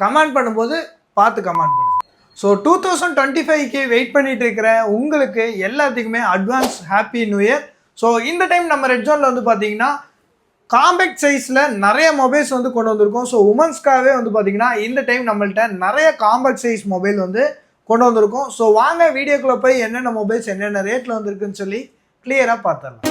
Comment பண்ணும்போது பார்த்து comment பண்ணுங்க. ஸோ 2025க்கு வெயிட் பண்ணிட்டு இருக்கிற உங்களுக்கு எல்லாத்துக்குமே advance happy new year. So இந்த டைம் நம்ம ரெட் ஜோனில் வந்து பார்த்தீங்கன்னா காம்பேக்ட் சைஸில் நிறைய மொபைல்ஸ் வந்து கொண்டு வந்திருக்கோம். ஸோ உமன்ஸ்க்காகவே வந்து பார்த்தீங்கன்னா இந்த டைம் நம்மள்ட்ட நிறைய காம்பேக்ட் சைஸ் மொபைல் வந்து கொண்டு வந்திருக்கோம். ஸோ வாங்க வீடியோக்குள்ளே போய் என்னென்ன மொபைல்ஸ் என்னென்ன ரேட்டில் வந்துருக்குன்னு சொல்லி கிளியராக பார்த்துடலாம்.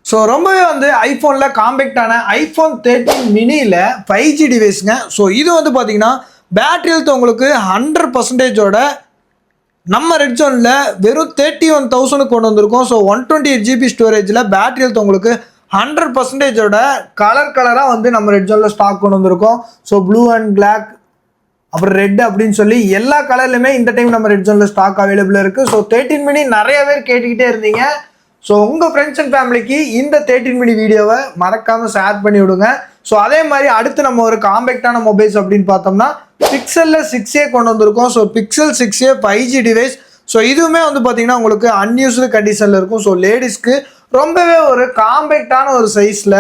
ஸோ ரொம்பவே வந்து ஐஃபோனில் காம்பேக்டான ஐஃபோன் 13 மினியில் 5G டிவைஸுங்க. ஸோ இது வந்து பார்த்தீங்கன்னா பேட்டரி ஹெல்த் உங்களுக்கு 100%ஓட நம்ம ரெட் ஜோனில் வெறும் 31,000 கொண்டு வந்திருக்கோம். ஸோ 128 GB ஸ்டோரேஜில் பேட்டரி ஹெல்த் உங்களுக்கு 100%ஓட கலராக வந்து நம்ம ரெட் ஜோனில் ஸ்டாக் கொண்டு வந்திருக்கோம். ஸோ ப்ளூ அண்ட் பிளாக் அப்புறம் ரெட் அப்படின்னு சொல்லி எல்லா கலர்லையுமே இந்த டைம் நம்ம ரெட் ஜோனில் ஸ்டாக் அவைலபிளாக இருக்குது. ஸோ 13 மினி நிறைய பேர் கேட்டுக்கிட்டே இருந்தீங்க. ஸோ உங்கள் ஃப்ரெண்ட்ஸ் அண்ட் ஃபேமிலிக்கு இந்த 13 மினி வீடியோவை மறக்காமல் ஷேர் பண்ணி விடுங்க. ஸோ அதே மாதிரி அடுத்து நம்ம ஒரு காம்பேக்டான மொபைல்ஸ் அப்படின்னு பார்த்தோம்னா பிக்சலில் 6A கொண்டு வந்திருக்கோம். So pixel 6A 5G device. So இதுவுமே வந்து பார்த்தீங்கன்னா உங்களுக்கு அன்யூஸ்டு கண்டிஷனில் இருக்கும். ஸோ லேடிஸ்க்கு ரொம்பவே ஒரு காம்பேக்டான ஒரு சைஸில்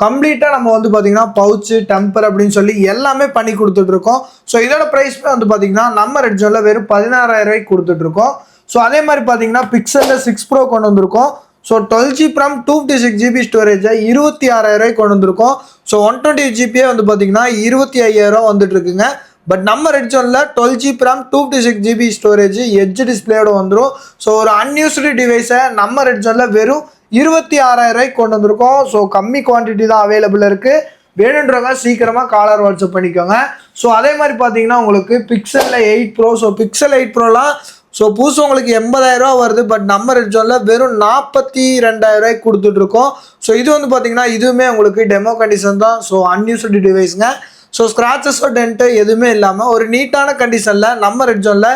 கம்ப்ளீட்டாக நம்ம வந்து பார்த்தீங்கன்னா பவுச்சு டெம்பர் அப்படின்னு சொல்லி எல்லாமே பண்ணி கொடுத்துட்ருக்கோம். ஸோ இதோட ப்ரைஸ்மே வந்து பார்த்தீங்கன்னா நம்ம ரெட் ஜோனில் வெறும் 16,000 கொடுத்துட்ருக்கோம். ஸோ அதே மாதிரி பார்த்தீங்கன்னா பிக்சலில் 6 Pro கொண்டு வந்திருக்கோம். ஸோ 12GB RAM 256 GB ஸ்டோரேஜை 26,000 கொண்டு வந்திருக்கோம். ஸோ 128 GB வந்து பார்த்தீங்கன்னா 25,000 வந்துட்டு இருக்குங்க. பட் நம்ம ரெட் ஜோனில் 12GB RAM 256 GB storage edge டிஸ்பிளேயோட வந்துடும். ஸோ ஒரு அன்யூஸ்டு டிவைஸை நம்ம ரெட் ஜோனில் வெறும் 26,000 கொண்டு வந்திருக்கோம். ஸோ கம்மி குவான்டிட்டி தான் அவைலபிள் இருக்குது. வேணுன்றவங்க சீக்கிரமாக காலர் வாட்ஸ்அப் பண்ணிக்கோங்க. ஸோ அதே மாதிரி பார்த்தீங்கன்னா உங்களுக்கு பிக்சலில் 8 Pro. ஸோ பிக்சல் 8 Proலாம் ஸோ புதுசு உங்களுக்கு 80,000 வருது. பட் நம்ம ரெட் ஜோனில் வெறும் 42,000 கொடுத்துட்ருக்கோம். ஸோ இது வந்து பார்த்தீங்கன்னா இதுவுமே உங்களுக்கு டெமோ கண்டிஷன் தான். ஸோ அன்யூஸ்டு டிவைஸுங்க. ஸோ ஸ்க்ராச்சஸோ டென்ட்டு எதுவுமே இல்லாமல் ஒரு நீட்டான கண்டிஷனில் நம்ம ரெட் ஜோனில்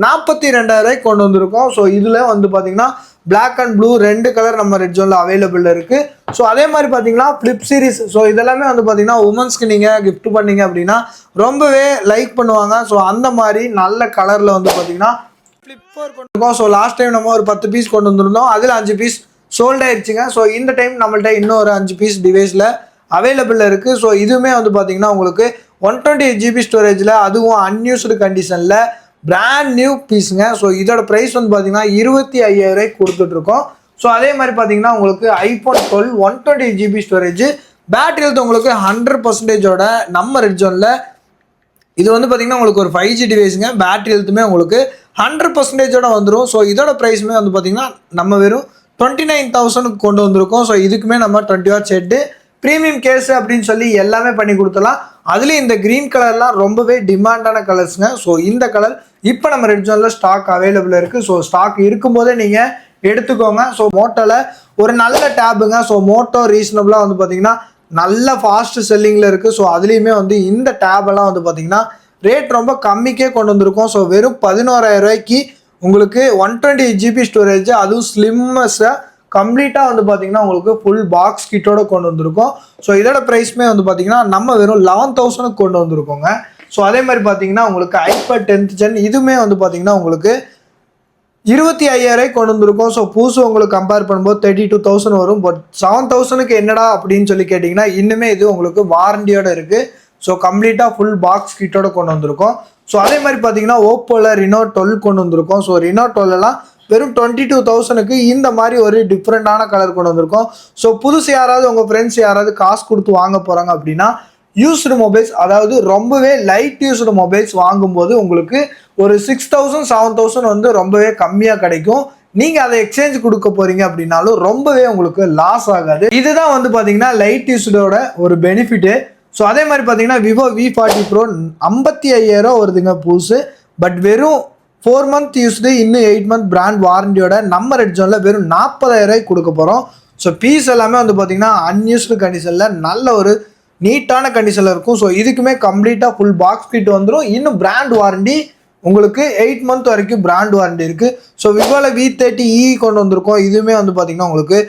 42,000 கொண்டு வந்திருக்கோம். ஸோ இதில் வந்து பார்த்தீங்கன்னா பிளாக் அண்ட் ப்ளூ 2 கலர் நம்ம ரெட் ஜோனில் அவைலபிள் இருக்குது. ஸோ அதே மாதிரி பார்த்தீங்கன்னா ஃப்ளிப் சீரிஸ். ஸோ இதெல்லாமே வந்து பார்த்தீங்கன்னா உமன்ஸ்க்கு நீங்கள் கிஃப்ட் பண்ணீங்க அப்படின்னா ரொம்பவே லைக் பண்ணுவாங்க. ஸோ அந்த மாதிரி நல்ல கலரில் வந்து பார்த்தீங்கன்னா ஃப்ளிப் 4 கொண்டு இருக்கோம். ஸோ லாஸ்ட் டைம் நம்ம ஒரு 10 பீஸ் கொண்டு வந்திருந்தோம். அதில் 5 பீஸ் சோல்ட் ஆயிடுச்சுங்க. ஸோ இந்த டைம் நம்மள்ட்ட இன்னும் ஒரு 5 பீஸ் டிவைஸில் அவைலபிளில் இருக்குது. ஸோ இதுவுமே வந்து பார்த்தீங்கன்னா உங்களுக்கு 128 GB ஸ்டோரேஜில் அதுவும் அன்யூஸ்டு கண்டிஷனில் பிராண்ட் நியூ பீஸுங்க. ஸோ இதோட ப்ரைஸ் வந்து பார்த்தீங்கன்னா 25,000 கொடுத்துட்ருக்கோம். ஸோ அதே மாதிரி பார்த்தீங்கன்னா உங்களுக்கு iPhone 12 128 GB storage battery health உங்களுக்கு 100%ஓட நம்ம ரெட் ஜோனில் இது வந்து பார்த்தீங்கன்னா உங்களுக்கு ஒரு 5G டிவைஸுங்க. பேட்டரி ஹெல்த்துமே உங்களுக்கு 100%ஓட வந்துடும். ஸோ இதோட ப்ரைஸுமே வந்து பார்த்தீங்கன்னா நம்ம வெறும் 29,000 கொண்டு வந்திருக்கோம். ஸோ இதுக்குமே நம்ம 20 வாட் செட்டு ப்ரீமியம் கேஸு அப்படின்னு சொல்லி எல்லாமே பண்ணி கொடுத்துலாம். அதுலேயும் இந்த க்ரீன் கலர்லாம் ரொம்பவே டிமாண்டான கலர்ஸுங்க. ஸோ இந்த கலர் இப்போ நம்ம ரெட் ஜோனில் ஸ்டாக் அவைலபிளாக இருக்குது. ஸோ ஸ்டாக் இருக்கும்போதே நீங்கள் எடுத்துக்கோங்க. ஸோ மோட்டோவில் ஒரு நல்ல டேபுங்க. ஸோ மோட்டோ ரீசனபிளாக வந்து பார்த்தீங்கன்னா நல்ல ஃபாஸ்ட் செல்லிங்கில் இருக்குது. ஸோ அதுலேயுமே வந்து இந்த டேபெல்லாம் வந்து பார்த்தீங்கன்னா ரேட் ரொம்ப கம்மிக்கே கொண்டு வந்திருக்கோம். ஸோ வெறும் 11,000 உங்களுக்கு 128 GB ஸ்டோரேஜ் அதுவும் ஸ்லிம்மஸாக கம்ப்ளீட்டாக வந்து பார்த்தீங்கன்னா உங்களுக்கு ஃபுல் பாக்ஸ் கிட்டோட கொண்டு வந்திருக்கோம். ஸோ இதோட ப்ரைஸ்மே வந்து பார்த்தீங்கன்னா நம்ம வெறும் 11,000 கொண்டு வந்திருக்கோங்க. ஸோ அதே மாதிரி பார்த்தீங்கன்னா உங்களுக்கு iPad 10th Gen இதுவுமே வந்து பார்த்தீங்கன்னா உங்களுக்கு 25,000 கொண்டு வந்திருக்கோம். ஸோ புதுசு உங்களுக்கு கம்பேர் பண்ணும்போது 32,000 வரும். பட் 7,000க்கு என்னடா அப்படின்னு சொல்லி கேட்டிங்கன்னா இன்னுமே இது உங்களுக்கு வாரண்டியோட இருக்குது. ஸோ கம்ப்ளீட்டாக ஃபுல் பாக்ஸ் கிட்டோட கொண்டு வந்திருக்கோம். ஸோ அதே மாதிரி பார்த்தீங்கன்னா ஓப்போவில் Reno 12 கொண்டு வந்திருக்கோம். ஸோ Reno 12லாம் வெறும் 22,000க்கு இந்த மாதிரி ஒரு டிஃப்ரெண்ட்டான கலர் கொண்டு வந்திருக்கோம். ஸோ புதுசு யாராவது உங்கள் ஃப்ரெண்ட்ஸ் யாராவது காசு கொடுத்து வாங்க போகிறாங்க அப்படின்னா யூஸ்டு மொபைல்ஸ் அதாவது ரொம்பவே லைட் யூஸ்டு மொபைல்ஸ் வாங்கும்போது உங்களுக்கு ஒரு 6,000 7,000 வந்து ரொம்பவே கம்மியாக கிடைக்கும். நீங்கள் அதை எக்ஸ்சேஞ்ச் கொடுக்க போகிறீங்க அப்படின்னாலும் ரொம்பவே உங்களுக்கு லாஸ் ஆகாது. இதுதான் வந்து பார்த்தீங்கன்னா லைட் யூஸ்டோட ஒரு பெனிஃபிட்டு. ஸோ அதே மாதிரி பார்த்தீங்கன்னா விவோ V40 Pro 55,000 வருதுங்க புதுசு. பட் வெறும் 4 மந்த் யூஸ்டு இன்னும் 8 மந்த் பிராண்ட் வாரண்டியோட நம்ம ரெட் ஜோனில் வெறும் 40,000 கொடுக்க போகிறோம். ஸோ பீஸ் எல்லாமே வந்து பார்த்தீங்கன்னா அன்யூஸ்டு கண்டிஷனில் நல்ல ஒரு நீட்டான கண்டிஷனில் இருக்கும். ஸோ இதுக்குமே கம்ப்ளீட்டாக ஃபுல் பாக்ஸ் கிட் வந்துடும். இன்னும் பிராண்ட் வாரண்டி உங்களுக்கு 8 மந்த் வரைக்கும் பிராண்ட் வாரண்டி இருக்குது. ஸோ விவோவில் V30e கொண்டு வந்திருக்கோம். இதுவுமே வந்து பார்த்தீங்கன்னா உங்களுக்கு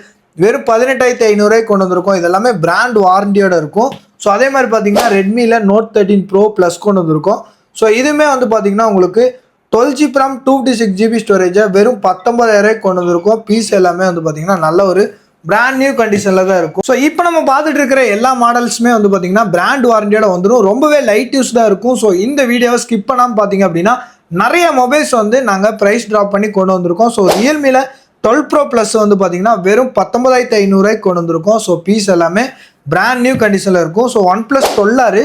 வெறும் 18,500 கொண்டு வந்திருக்கோம். இது எல்லாமே பிராண்ட் வாரண்டியோட இருக்கும். ஸோ அதே மாதிரி பார்த்தீங்கன்னா ரெட்மியில் Note 13 Pro ப்ளஸ் கொண்டு வந்திருக்கோம். ஸோ இதுவுமே வந்து பார்த்தீங்கன்னா உங்களுக்கு 12GB RAM 256GB ஸ்டோரேஜை வெறும் 19,000 கொண்டு வந்திருக்கோம். பீஸ் எல்லாமே வந்து பார்த்தீங்கன்னா நல்ல ஒரு பிராண்ட் நியூ கண்டிஷனில் தான் இருக்கும். ஸோ இப்போ நம்ம பார்த்துட்டு இருக்கிற எல்லா மாடல்ஸுமே வந்து பார்த்தீங்கன்னா பிராண்ட் வாரண்டியோட வந்துடும். ரொம்பவே லைட் யூஸ் தான் இருக்கும். ஸோ இந்த வீடியோவை ஸ்கிப் பண்ணாமல் பார்த்தீங்க அப்படின்னா நிறைய மொபைல்ஸ் வந்து நாங்கள் ப்ரைஸ் ட்ராப் பண்ணி கொண்டு வந்திருக்கோம். ஸோ ரியல்மியில் 12 Pro ப்ளஸ் வந்து பார்த்தீங்கன்னா வெறும் 19,500 கொண்டு வந்திருக்கோம். ஸோ பீஸ் எல்லாமே பிராண்ட் நியூ கண்டிஷனில் இருக்கும். So OnePlus 12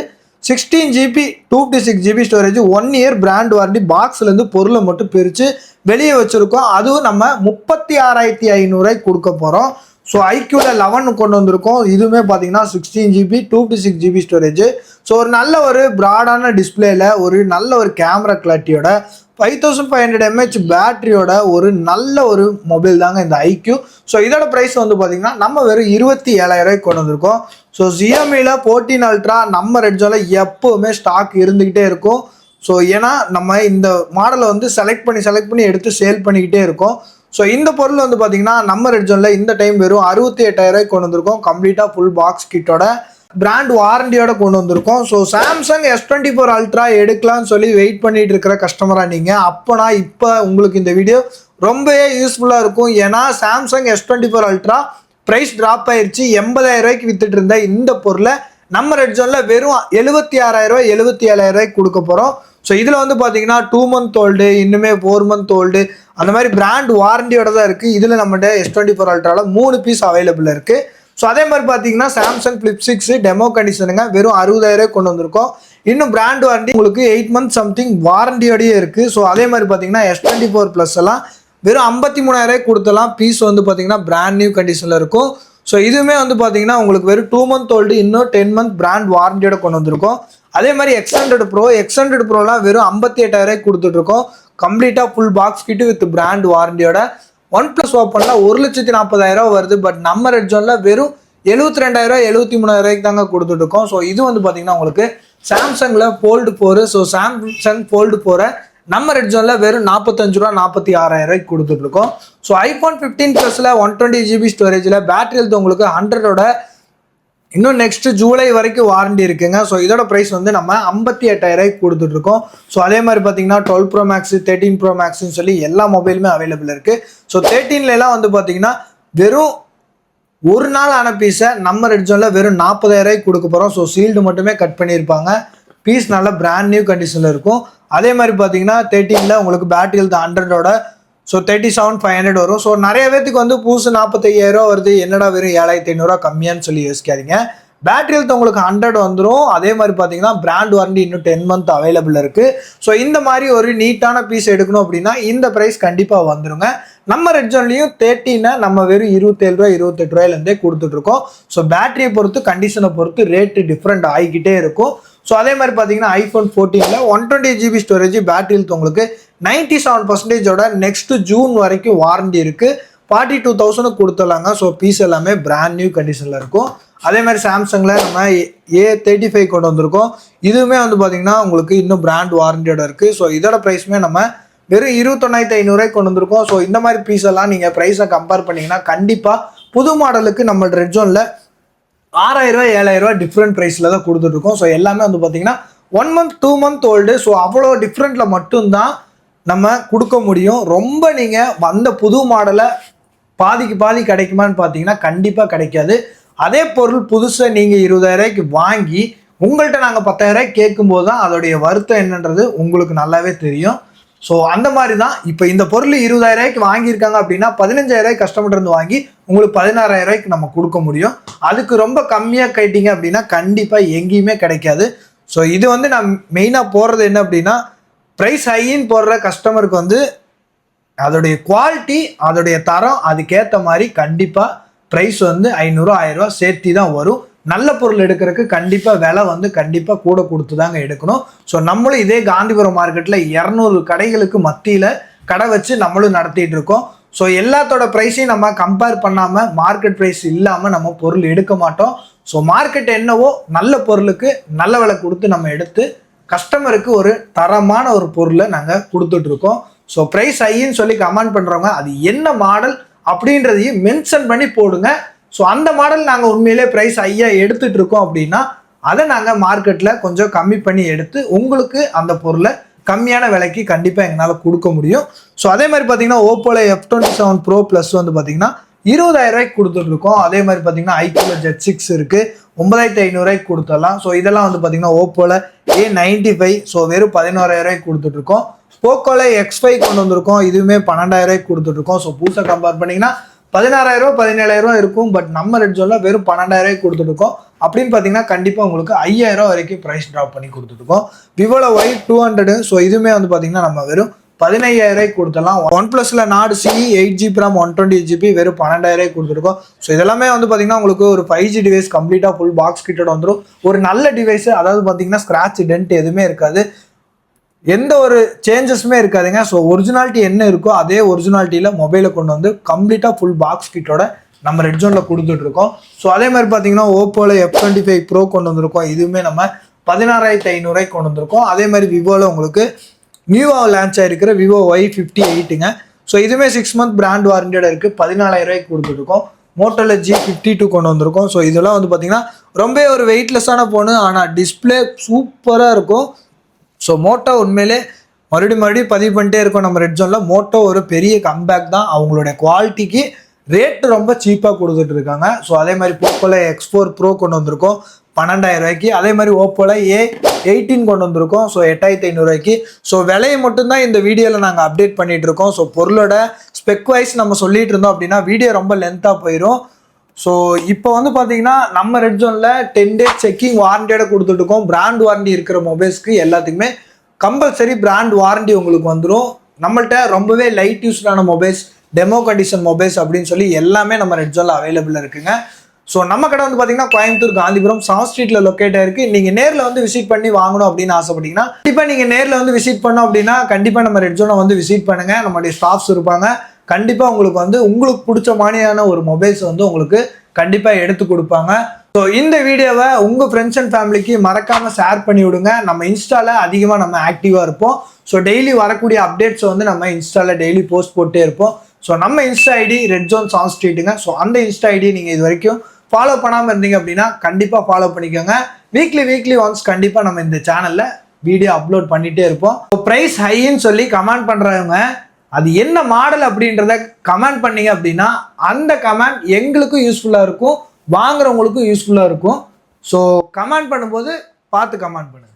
16GB 256GB storage 1 year brand warranty பாக்ஸ்லேருந்து பொருளை மட்டும் பிரித்து வெளியே வச்சுருக்கோம். அதுவும் நம்ம 36,500 கொடுக்க போகிறோம். ஸோ iQல 11 கொண்டு வந்திருக்கோம். இதுவுமே பார்த்தீங்கன்னா 16GB 256GB ஸ்டோரேஜ். ஸோ ஒரு நல்ல ஒரு ப்ராடான டிஸ்பிளேல ஒரு நல்ல ஒரு கேமரா கிளாரிட்டியோட 5500 mAh பேட்டரியோட ஒரு நல்ல ஒரு மொபைல் தாங்க இந்த iQ. ஸோ இதோட ப்ரைஸ் வந்து பார்த்தீங்கன்னா நம்ம வெறும் 27,000 கொண்டு வந்திருக்கோம். ஸோ Xiaomiயில் 14 Ultra நம்ம ரெட்ஜோனில் எப்போவுமே ஸ்டாக் இருந்துக்கிட்டே இருக்கும். ஸோ ஏன்னா நம்ம இந்த மாடலை வந்து செலக்ட் பண்ணி எடுத்து சேல் பண்ணிக்கிட்டே இருக்கோம். ஸோ இந்த பொருள் வந்து பார்த்தீங்கன்னா நம்ம ரெட்ஜோனில் இந்த டைம் வெறும் 68,000 கொண்டு வந்திருக்கோம். கம்ப்ளீட்டாக ஃபுல் பாக்ஸ் கிட்டோட பிராண்ட் வாரண்டியோட கொண்டு வந்திருக்கோம். ஸோ சாம்சங் S24 Ultra எடுக்கலாம்னு சொல்லி வெயிட் பண்ணிட்டு இருக்கிற கஸ்டமராக நீங்கள் அப்போனா இப்போ உங்களுக்கு இந்த வீடியோ ரொம்பவே யூஸ்ஃபுல்லாக இருக்கும். ஏன்னா Samsung S24 Ultra price drop ஆயிடுச்சு. 80,000 வித்துட்டு இருந்த இந்த பொருளை நம்ம ரெட்ஜோனில் வெறும் 76,000 77,000 கொடுக்க போகிறோம். ஸோ இதில் வந்து பார்த்தீங்கன்னா 2 month ஓல்டு, இன்னுமே 4 month ஓல்டு, அந்த மாதிரி பிராண்ட் வாரண்டியோட தான் இருக்குது. இதில் நம்மகிட்ட S24 Ultraவில் 3 பீஸ் அவைலபிள் இருக்குது. ஸோ அதே மாதிரி பார்த்தீங்கன்னா சாம்சங் Flip 6 டெமோ கண்டிஷனுங்க வெறும் 60,000 கொண்டு வந்திருக்கோம். இன்னும் பிராண்ட் வாரண்டி உங்களுக்கு 8 month சம்திங் வாரண்டியோடய இருக்குது. ஸோ அதே மாதிரி பார்த்தீங்கன்னா S24 ப்ளஸ் எல்லாம் வெறும் 53,000 கொடுத்தலாம். பீஸ் வந்து பார்த்தீங்கன்னா பிராண்ட் நியூ கண்டிஷனில் இருக்கும். ஸோ இதுவுமே வந்து பார்த்தீங்கன்னா உங்களுக்கு வெறும் 2 month ஓல்டு, இன்னும் 10 month பிராண்ட் வாரண்டியோட கொண்டு வந்திருக்கோம். அதே மாதிரி X100 Proலாம் வெறும் 58,000 கொடுத்துட்ருக்கோம். கம்ப்ளீட்டாக full box kit with brand வாரண்டியோட. OnePlus ஓப்பனில் 1,40,000 வருது. பட் நம்ம ரெட்ஜோனில் வெறும் 72,000 73,000 தாங்க கொடுத்துட்ருக்கோம். ஸோ இது வந்து பார்த்தீங்கன்னா உங்களுக்கு சாம்சங்கில் Fold 4. ஸோ சாம்சங் Fold 4 நம்ம ரெட்ஜோனில் வெறும் 45 ரூபா 46,000 கொடுத்துட்ருக்கோம். ஸோ iPhone 15 ப்ளஸில் 120GB ஸ்டோரேஜில் பேட்டரி ஹெல்த் உங்களுக்கு 100ஓட இன்னும் நெக்ஸ்ட் ஜூலை வரைக்கும் வாரண்டி இருக்குங்க. ஸோ இதோட ப்ரைஸ் வந்து நம்ம 58,000 கொடுத்துட்ருக்கோம். ஸோ அதே மாதிரி பார்த்தீங்கன்னா 12 Pro Max 13 Pro Maxன்னு சொல்லி எல்லா மொபைலுமே அவைலபிள் இருக்குது. ஸோ 13லலாம் வந்து பார்த்தீங்கன்னா வெறும் ஒரு நாள் ஆன பீஸை நம்ம ரெட்ஜோனில் வெறும் 40,000 கொடுக்க போகிறோம். ஸோ சீல்டு மட்டுமே கட் பண்ணியிருப்பாங்க. பீஸ் நல்ல பிராண்ட் நியூ கண்டிஷனில் இருக்கும். அதே மாதிரி பார்த்தீங்கன்னா 13ல் உங்களுக்கு பேட்டரி ஹெல்த் 100ஓட ஸோ 37,500 வரும். ஸோ நிறைய பேத்துக்கு வந்து புதுசு 45,000 வருது, என்னடா வெறும் 7,500 கம்மியான்னு சொல்லி யோசிக்காதீங்க. பேட்டரி ஹெல்த் உங்களுக்கு 100 வந்துடும். அதே மாதிரி பார்த்தீங்கன்னா பிராண்ட் வாரண்டி இன்னும் 10 month அவைலபிள் இருக்குது. ஸோ இந்த மாதிரி ஒரு நீட்டான பீஸ் எடுக்கணும் அப்படின்னா இந்த ப்ரைஸ் கண்டிப்பாக வந்துடுங்க. நம்ம ரெட்ஜோன்லையும் 13 நம்ம வெறும் 27 ரூபா 28 ரூபாயிலேருந்தே கொடுத்துட்ருக்கோம். ஸோ பேட்டரியை பொறுத்து கண்டிஷனை பொறுத்து ரேட்டு டிஃப்ரெண்ட் ஆகிக்கிட்டே இருக்கும். ஸோ அதே மாதிரி பார்த்தீங்கன்னா iPhone 14ல் 120GB storage battery health உங்களுக்கு 97%ஓட நெக்ஸ்ட் ஜூன் வரைக்கும் வாரண்டி இருக்குது. 42,000 கொடுத்துடலாங்க. ஸோ பீஸ் எல்லாமே பிராண்ட் நியூ கண்டிஷனில் இருக்கும். அதே மாதிரி சாம்சங்கில் நம்ம A35 கொண்டு வந்திருக்கோம். இதுவுமே வந்து பார்த்தீங்கன்னா உங்களுக்கு இன்னும் பிராண்ட் வாரண்டியோட இருக்குது. ஸோ இதோட ப்ரைஸுமே நம்ம வெறும் 29,500 கொண்டு வந்திருக்கோம். ஸோ இந்த மாதிரி பீஸ் எல்லாம் நீங்கள் ப்ரைஸை கம்பேர் பண்ணிங்கன்னா கண்டிப்பாக புது மாடலுக்கு நம்ம ரெட்ஜோனில் 6,000 7,000 டிஃப்ரெண்ட் ப்ரைஸில் தான் கொடுத்துட்ருக்கோம். ஸோ எல்லாமே வந்து பார்த்தீங்கன்னா 1 month 2 month ஓல்டு. ஸோ அவ்வளோ டிஃப்ரெண்ட்டில் மட்டும்தான் நம்ம கொடுக்க முடியும். ரொம்ப நீங்கள் வந்த புது மாடலை பாதிக்கு பாதி கிடைக்குமான்னு பார்த்தீங்கன்னா கண்டிப்பாக கிடைக்காது. அதே பொருள் புதுசை நீங்கள் 20,000 வாங்கி உங்கள்கிட்ட நாங்கள் 10,000 கேட்கும்போது தான் அதோடைய வருத்தம் என்னன்றது உங்களுக்கு நல்லாவே தெரியும். ஸோ அந்த மாதிரி தான் இப்போ இந்த பொருள் 20,000 வாங்கியிருக்காங்க அப்படின்னா 15,000 கஸ்டமர் இருந்து வாங்கி உங்களுக்கு 16,000 நம்ம கொடுக்க முடியும். அதுக்கு ரொம்ப கம்மியாக கேட்டீங்க அப்படின்னா கண்டிப்பாக எங்கேயுமே கிடைக்காது. ஸோ இது வந்து நான் மெயினாக போடுறது என்ன அப்படின்னா ப்ரைஸ் ஹைன்னு போடுற கஸ்டமருக்கு வந்து அதோடைய குவாலிட்டி அதோடைய தரம் அதுக்கேற்ற மாதிரி கண்டிப்பாக ப்ரைஸ் வந்து 500 1000 சேர்த்தி தான் வரும். நல்ல பொருள் எடுக்கிறதுக்கு கண்டிப்பாக விலை வந்து கண்டிப்பாக கூட கொடுத்து தாங்க எடுக்கணும். ஸோ நம்மளும் இதே காந்திபுரம் மார்க்கெட்டில் 200 கடைகளுக்கு மத்தியில் கடை வச்சு நம்மளும் நடத்திட்டு இருக்கோம். ஸோ எல்லாத்தோட ப்ரைஸையும் நம்ம கம்பேர் பண்ணாமல் மார்க்கெட் ப்ரைஸ் இல்லாமல் நம்ம பொருள் எடுக்க மாட்டோம். ஸோ மார்க்கெட் என்னவோ நல்ல பொருளுக்கு நல்ல விலை கொடுத்து நம்ம எடுத்து கஸ்டமருக்கு ஒரு தரமான ஒரு பொருளை நாங்கள் கொடுத்துட்ருக்கோம். ஸோ ப்ரைஸ் ஹைன்னு சொல்லி கமெண்ட் பண்ணுறவங்க அது என்ன மாடல் அப்படின்றதையும் மென்ஷன் பண்ணி போடுங்க. ஸோ அந்த மாடல் நாங்கள் உண்மையிலே ப்ரைஸ் ஹையாக எடுத்துகிட்டு இருக்கோம் அப்படின்னா அதை நாங்கள் மார்க்கெட்டில் கொஞ்சம் கம்மி பண்ணி எடுத்து உங்களுக்கு அந்த பொருளை கம்மியான விலைக்கு கண்டிப்பாக எங்களால் கொடுக்க முடியும். ஸோ அதே மாதிரி பார்த்தீங்கன்னா ஓப்போல F27 Pro Plus வந்து பார்த்தீங்கன்னா 20,000 ரூபாய்க்கு கொடுத்துட்ருக்கோம். அதே மாதிரி பார்த்தீங்கன்னா ஐக்யூல Z6 இருக்குது, 9,500 ரூபாய்க்கு கொடுத்துடலாம். ஸோ இதெல்லாம் வந்து பார்த்தீங்கன்னா ஓப்போல A95, ஸோ வெறும் 11,000 ரூபாய்க்கு கொடுத்துட்ருக்கோம். போக்கோல X5 கொண்டு வந்திருக்கோம், இதுவுமே 12,000 ரூபாய்க்கு கொடுத்துட்ருக்கோம். ஸோ புதுசாக கம்பேர் பண்ணிங்கன்னா 16,000 17,000 இருக்கும். பட் நம்ம ரெட் ஜோனில் வெறும் 12,000 ரூபாய்க்கு கொடுத்துட்ருக்கோம். அப்படின்னு பார்த்தீங்கன்னா கண்டிப்பாக உங்களுக்கு 5,000 வரைக்கும் ப்ரைஸ் ட்ராப் பண்ணி கொடுத்துட்ருக்கோம். விவோல Y200, ஸோ இதுவுமே வந்து பார்த்தீங்கன்னா நம்ம வெறும் 15,000 ரூபாய்க்கு கொடுத்துடலாம். OnePlusல Nord CE 8GB RAM 128GB வெறும் 12,000 ரூபாய்க்கு கொடுத்துருக்கோம். ஸோ இதெல்லாமே வந்து பார்த்தீங்கன்னா உங்களுக்கு ஒரு 5G டிவைஸ் கம்ப்ளீட்டாக ஃபுல் பாக்ஸ் கிட்ட வந்துடும். ஒரு நல்ல டிவைஸ், அதாவது பார்த்தீங்கன்னா ஸ்க்ராட்ச் டென்ட் எதுவுமே இருக்காது, எந்த ஒரு சேஞ்சஸுமே இருக்காதுங்க. ஸோ ஒரிஜினாலிட்டி என்ன இருக்கோ அதே ஒரிஜினாலிட்டியில் மொபைலை கொண்டு வந்து கம்ப்ளீட்டாக ஃபுல் பாக்ஸ் கிட்டோட நம்ம ரெட் ஜோனில் கொடுத்துட்ருக்கோம். ஸோ அதே மாதிரி பார்த்தீங்கன்னா ஓப்போல F25 Pro கொண்டு வந்திருக்கோம், இதுவுமே நம்ம 16,500 ரூபாய்க்கு கொண்டு வந்திருக்கோம். அதே மாதிரி விவோவில் உங்களுக்கு நியூவாக லான்ச் ஆகிருக்கிற விவோ Y58ங்க. ஸோ இதுவுமே 6 month பிராண்ட் வாரண்டியோட இருக்குது, 14,000 ரூபாய்க்கு கொடுத்துட்ருக்கோம். மோட்டோல G52 கொண்டு வந்திருக்கோம். ஸோ இதெல்லாம் வந்து பார்த்தீங்கன்னா ரொம்ப ஒரு வெயிட்லெஸ்ஸான ஃபோனு, ஆனால் டிஸ்பிளே சூப்பராக இருக்கும். ஸோ மோட்டோ உண்மையிலே மறுபடியும் பதிவு பண்ணிட்டே இருக்கும் நம்ம ரெட் ஜோனில். மோட்டோ ஒரு பெரிய கம்பேக் தான், அவங்களுடைய குவாலிட்டிக்கு ரேட்டு ரொம்ப சீப்பாக கொடுத்துட்டு இருக்காங்க. ஸோ அதே மாதிரி போக்கோல X4 Pro கொண்டு வந்திருக்கோம் 12,000 ரூபாய்க்கு. அதே மாதிரி ஓப்போல A18 கொண்டு வந்திருக்கோம், ஸோ 8,500 ரூபாய்க்கு. ஸோ விலையை மட்டும்தான் இந்த வீடியோவில் நாங்கள் அப்டேட் பண்ணிட்டு இருக்கோம். ஸோ பொருளோட ஸ்பெக் வைஸ் நம்ம சொல்லிட்டு இருந்தோம் அப்படின்னா வீடியோ ரொம்ப லென்த்தாக போயிடும். ஸோ இப்போ வந்து பார்த்தீங்கன்னா நம்ம ரெட் ஜோனில் 10 days செக்கிங் வாரண்டியோட கொடுத்துட்ருக்கோம். பிராண்ட் வாரண்டி இருக்கிற மொபைல்ஸ்க்கு எல்லாத்துக்குமே கம்பல்சரி பிராண்ட் வாரண்டி உங்களுக்கு வந்துடும். நம்மள்கிட்ட ரொம்பவே லைட் யூஸ்டான மொபைல்ஸ், டெமோ கண்டிஷன் மொபைல்ஸ் அப்படின்னு சொல்லி எல்லாமே நம்ம ரெட் ஜோனில் அவைலபிளாக இருக்குங்க. ஸோ நம்ம கடை வந்து பார்த்தீங்கன்னா கோயம்புத்தூர் காந்திபுரம் சவுத் ஸ்ட்ரீட்டில் லொக்கேட் ஆயிருக்கு. நீங்கள் நேரில் வந்து விசிட் பண்ணி வாங்கணும் அப்படின்னு ஆசைப்பட்டீங்கன்னா கண்டிப்பாக நீங்கள் நேரில் வந்து விசிட் பண்ணோம் அப்படின்னா கண்டிப்பாக நம்ம ரெட் ஜோனை வந்து விசிட் பண்ணுங்கள். நம்மளுடைய ஸ்டாஃப்ஸ் இருப்பாங்க, கண்டிப்பாக உங்களுக்கு வந்து உங்களுக்கு பிடிச்ச மாதிரியான ஒரு மொபைல்ஸ் வந்து உங்களுக்கு கண்டிப்பாக எடுத்து கொடுப்பாங்க. ஸோ இந்த வீடியோவை உங்கள் ஃப்ரெண்ட்ஸ் அண்ட் ஃபேமிலிக்கு மறக்காமல் ஷேர் பண்ணி விடுங்க. நம்ம இன்ஸ்டாவில் அதிகமாக நம்ம ஆக்டிவாக இருப்போம். ஸோ டெய்லி வரக்கூடிய அப்டேட்ஸ் வந்து நம்ம இன்ஸ்டாவில் டெய்லி போஸ்ட் போட்டே இருப்போம். ஸோ நம்ம Insta ID red zone south ஸ்ட்ரீட்டுங்க. ஸோ அந்த இன்ஸ்டா ஐடி நீங்கள் இது வரைக்கும் ஃபாலோ பண்ணாமல் இருந்தீங்க அப்படின்னா கண்டிப்பாக ஃபாலோ பண்ணிக்கோங்க. வீக்லி ஒன்ஸ் கண்டிப்பாக நம்ம இந்த சேனலில் வீடியோ அப்லோட் பண்ணிகிட்டே இருப்போம். ஸோ ப்ரைஸ் ஹைன்னு சொல்லி கமெண்ட் பண்ணுறவங்க அது என்ன மாடல் அப்படின்றத கமெண்ட் பண்ணீங்க அப்படின்னா அந்த கமெண்ட் எங்களுக்கும் யூஸ்ஃபுல்லாக இருக்கும், வாங்குறவங்களுக்கும் யூஸ்ஃபுல்லாக இருக்கும். ஸோ கமெண்ட் பண்ணும்போது பார்த்து கமெண்ட் பண்ணுங்கள்.